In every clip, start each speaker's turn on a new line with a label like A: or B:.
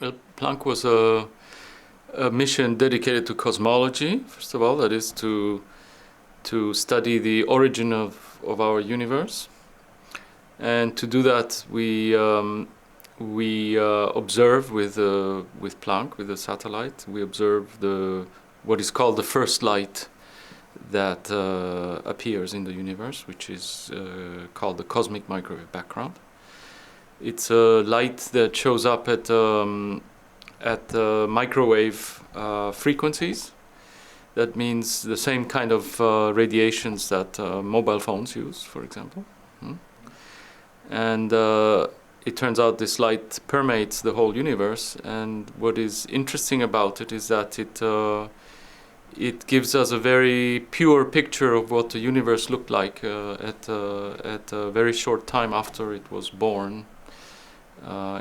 A: Well, Planck was a mission dedicated to cosmology, first of all, that is to study the origin of our universe. And to do that, we observe with Planck, with a satellite. We observe what is called the first light that appears in the universe, which is called the cosmic microwave background. It's a light that shows up at microwave frequencies. That means the same kind of radiations that mobile phones use, for example. And it turns out this light permeates the whole universe. And what is interesting about it is that it gives us a very pure picture of what the universe looked like at a very short time after it was born.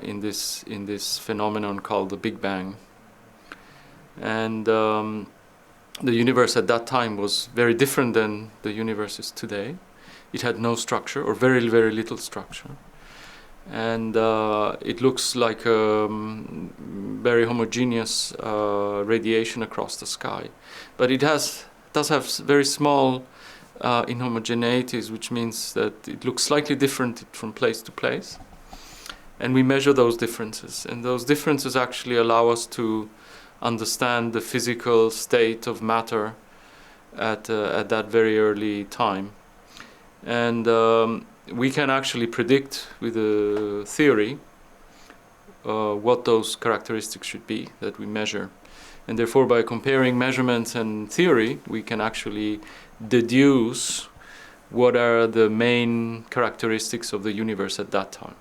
A: In this phenomenon called the Big Bang. And the universe at that time was very different than the universe is today. It had no structure, or very, very little structure. And it looks like a very homogeneous radiation across the sky. But it does have very small inhomogeneities, which means that it looks slightly different from place to place. And we measure those differences. And those differences actually allow us to understand the physical state of matter at that very early time. And we can actually predict with a theory what those characteristics should be that we measure. And therefore, by comparing measurements and theory, we can actually deduce what are the main characteristics of the universe at that time.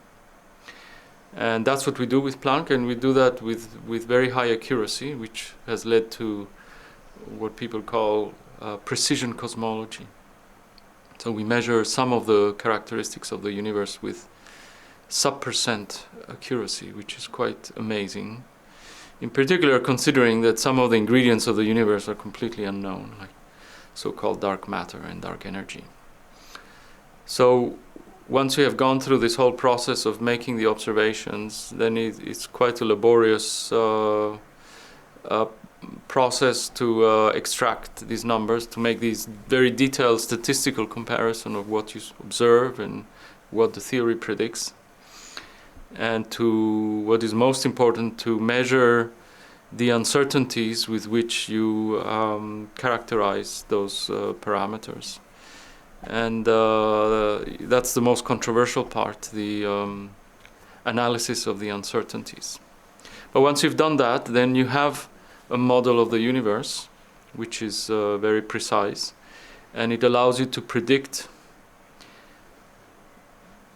A: And that's what we do with Planck, and we do that with very high accuracy, which has led to what people call precision cosmology. So we measure some of the characteristics of the universe with sub-percent accuracy, which is quite amazing. In particular, considering that some of the ingredients of the universe are completely unknown, like so-called dark matter and dark energy. So once we have gone through this whole process of making the observations, then it's quite a laborious process to extract these numbers, to make these very detailed statistical comparison of what you observe and what the theory predicts. And to, what is most important, to measure the uncertainties with which you characterize those parameters. And that's the most controversial part, the analysis of the uncertainties. But once you've done that, then you have a model of the universe, which is very precise, and it allows you to predict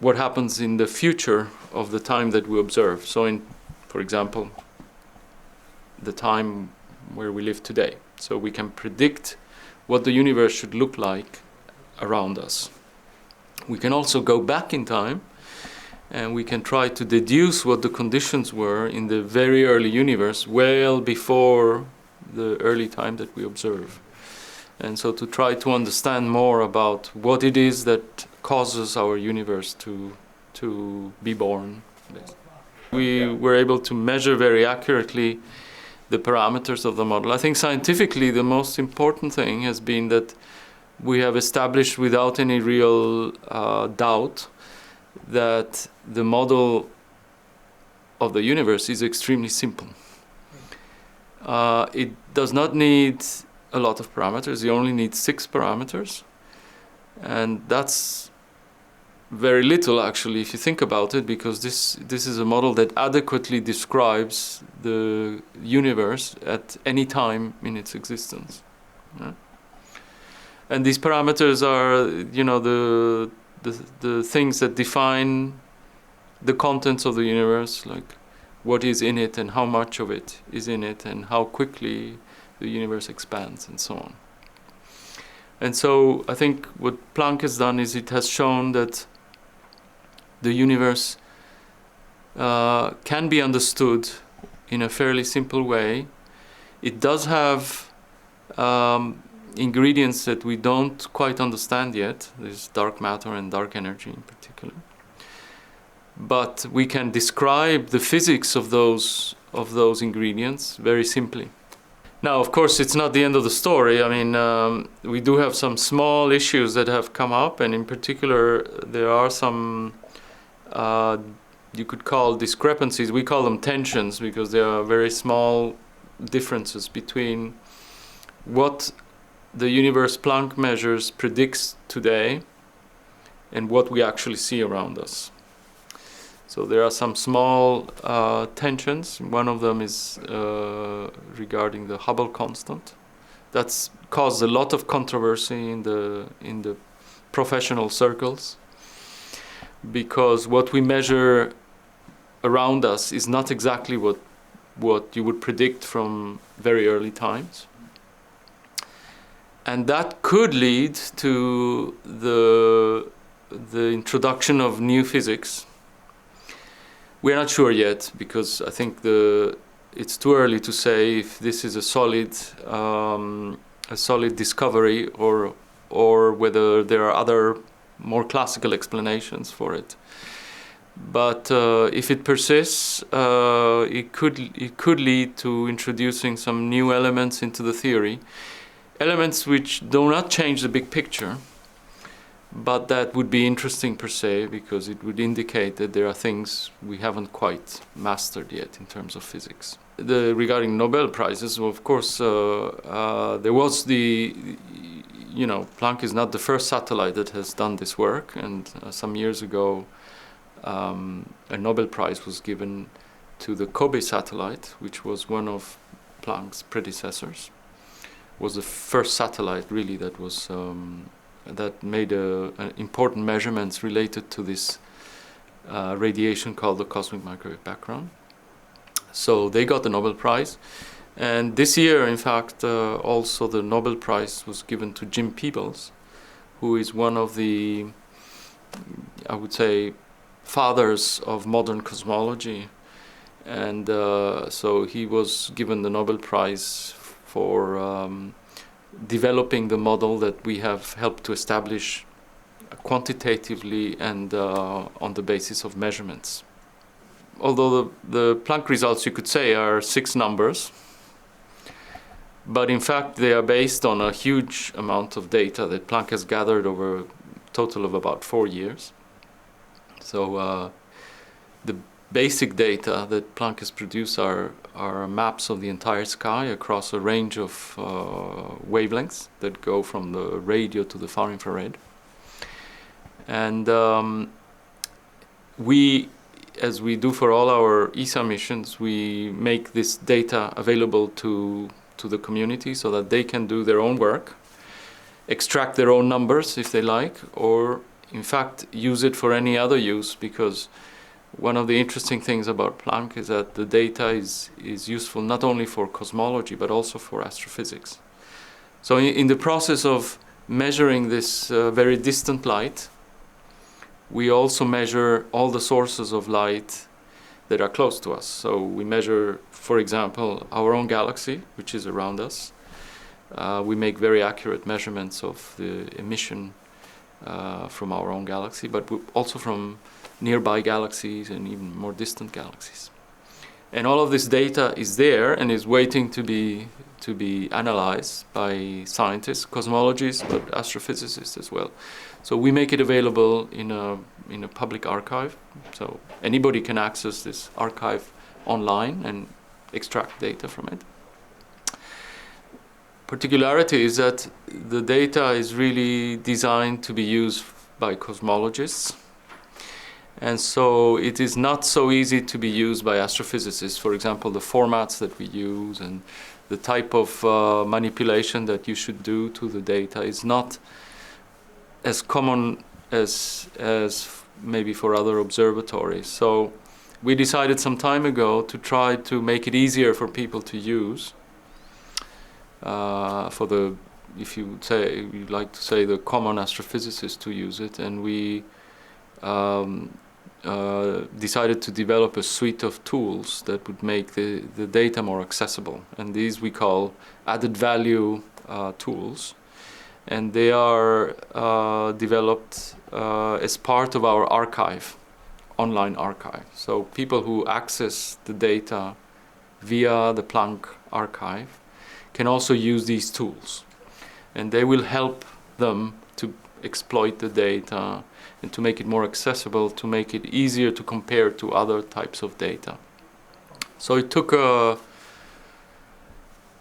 A: what happens in the future of the time that we observe. So for example, the time where we live today. So we can predict what the universe should look like around us. We can also go back in time, and we can try to deduce what the conditions were in the very early universe, well before the early time that we observe. And so to try to understand more about what it is that causes our universe to be born. We were able to measure very accurately the parameters of the model. I think scientifically the most important thing has been that we have established without any real doubt that the model of the universe is extremely simple. It does not need a lot of parameters. You only need 6 parameters. And that's very little, actually, if you think about it, because this is a model that adequately describes the universe at any time in its existence. Yeah? And these parameters are, the things that define the contents of the universe, like what is in it and how much of it is in it and how quickly the universe expands and so on. And so I think what Planck has done is it has shown that the universe can be understood in a fairly simple way. It does have ingredients that we don't quite understand yet. There's dark matter and dark energy in particular. But we can describe the physics of those of those ingredients very simply. Now, of course, it's not the end of the story. I mean, we do have some small issues that have come up, and in particular, there are some you could call discrepancies. We call them tensions because there are very small differences between what the universe Planck measures predicts today and what we actually see around us. So there are some small tensions. One of them is regarding the Hubble constant. That's caused a lot of controversy in the professional circles, because what we measure around us is not exactly what you would predict from very early times. And that could lead to the introduction of new physics. We're not sure yet, because I think it's too early to say if this is a solid discovery or whether there are other more classical explanations for it. But if it persists, it could lead to introducing some new elements into the theory, elements which do not change the big picture, but that would be interesting per se, because it would indicate that there are things we haven't quite mastered yet in terms of physics. Regarding Nobel Prizes, well, of course, there was Planck is not the first satellite that has done this work, and some years ago, a Nobel Prize was given to the Kobe satellite, which was one of Planck's predecessors. It was the first satellite, really, that was that made important measurements related to this radiation called the cosmic microwave background. So they got the Nobel Prize. And this year, in fact, also the Nobel Prize was given to Jim Peebles, who is one of the, I would say, fathers of modern cosmology. And so he was given the Nobel Prize for developing the model that we have helped to establish quantitatively and on the basis of measurements. Although the Planck results, you could say, are 6 numbers, but in fact they are based on a huge amount of data that Planck has gathered over a total of about 4 years. So the basic data that Planck has produced are maps of the entire sky across a range of wavelengths that go from the radio to the far infrared. And as we do for all our ESA missions, we make this data available to the community so that they can do their own work, extract their own numbers if they like, or in fact use it for any other use, because one of the interesting things about Planck is that the data is useful not only for cosmology but also for astrophysics. So in the process of measuring this very distant light, we also measure all the sources of light that are close to us. So we measure, for example, our own galaxy, which is around us. We make very accurate measurements of the emission from our own galaxy, but also from nearby galaxies and even more distant galaxies. And all of this data is there and is waiting to be analyzed by scientists, cosmologists, but astrophysicists as well. So we make it available in a public archive. So anybody can access this archive online and extract data from it. Particularity is that the data is really designed to be used by cosmologists. And so it is not so easy to be used by astrophysicists. For example, the formats that we use and the type of manipulation that you should do to the data is not as common as maybe for other observatories. So we decided some time ago to try to make it easier for people to use, if you say, you'd like to say, the common astrophysicists to use it, and we decided to develop a suite of tools that would make the data more accessible. And these we call added value tools. And they are developed as part of our archive, online archive. So people who access the data via the Planck archive can also use these tools, and they will help them to exploit the data and to make it more accessible, to make it easier to compare to other types of data. So it took 2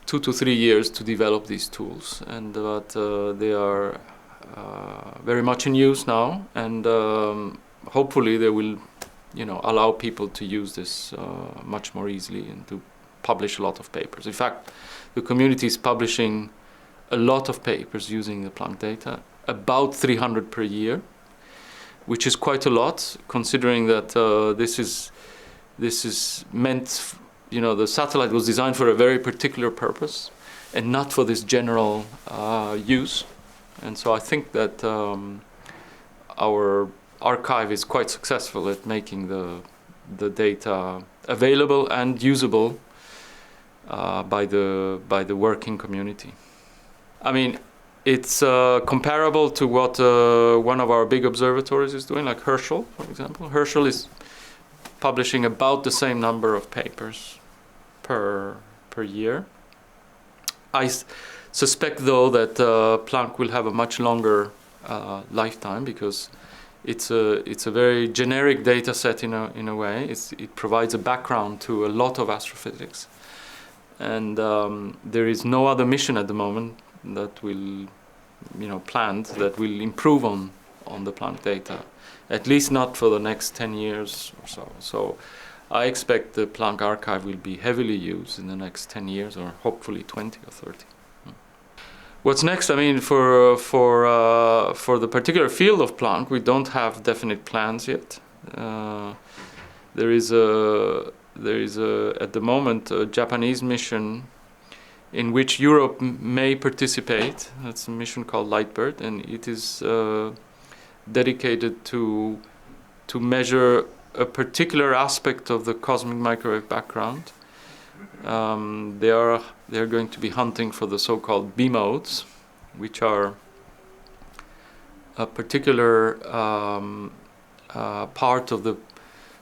A: to 3 years to develop these tools, and they are very much in use now, and hopefully they will, allow people to use this much more easily and to publish a lot of papers. In fact, the community is publishing a lot of papers using the Planck data, about 300 per year, which is quite a lot, considering that this is meant, the satellite was designed for a very particular purpose and not for this general use. And so I think that our archive is quite successful at making the data available and usable by the working community. I mean, it's comparable to what one of our big observatories is doing, like Herschel, for example. Herschel is publishing about the same number of papers per year. I suspect, though, that Planck will have a much longer lifetime, because it's a very generic data set in a way. It provides a background to a lot of astrophysics, and there is no other mission at the moment that will, planned that will improve on the Planck data, at least not for the next 10 years or so. So I expect the Planck archive will be heavily used in the next 10 years, or hopefully 20 or 30. What's next? I mean, for the particular field of Planck, we don't have definite plans yet. There is at the moment a Japanese mission in which Europe may participate. That's a mission called Lightbird, and it is dedicated to measure a particular aspect of the cosmic microwave background. They are going to be hunting for the so-called B modes, which are a particular part of the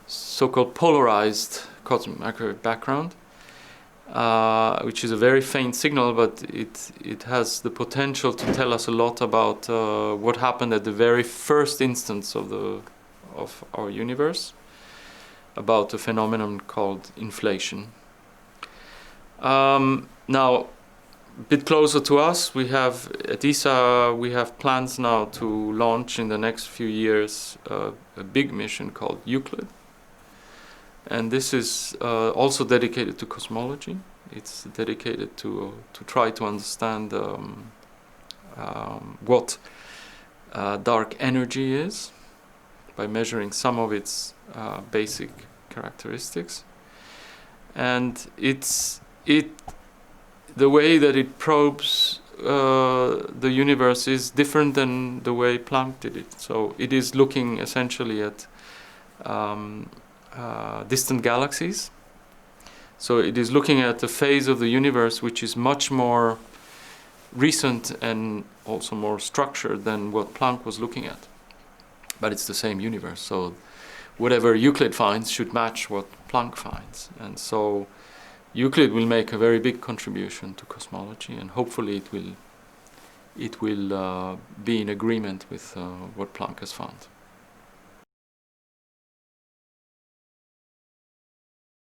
A: so-called polarized cosmic microwave background, which is a very faint signal, but it has the potential to tell us a lot about what happened at the very first instance of our universe, about a phenomenon called inflation. Now, a bit closer to us, we have at ESA plans now to launch in the next few years a big mission called Euclid, and this is also dedicated to cosmology. It's dedicated to try to understand what dark energy is by measuring some of its basic characteristics, and the way that it probes the universe is different than the way Planck did it. So it is looking essentially at distant galaxies. So it is looking at a phase of the universe which is much more recent and also more structured than what Planck was looking at. But it's the same universe, so whatever Euclid finds should match what Planck finds. And so Euclid will make a very big contribution to cosmology, and hopefully it will be in agreement with what Planck has found.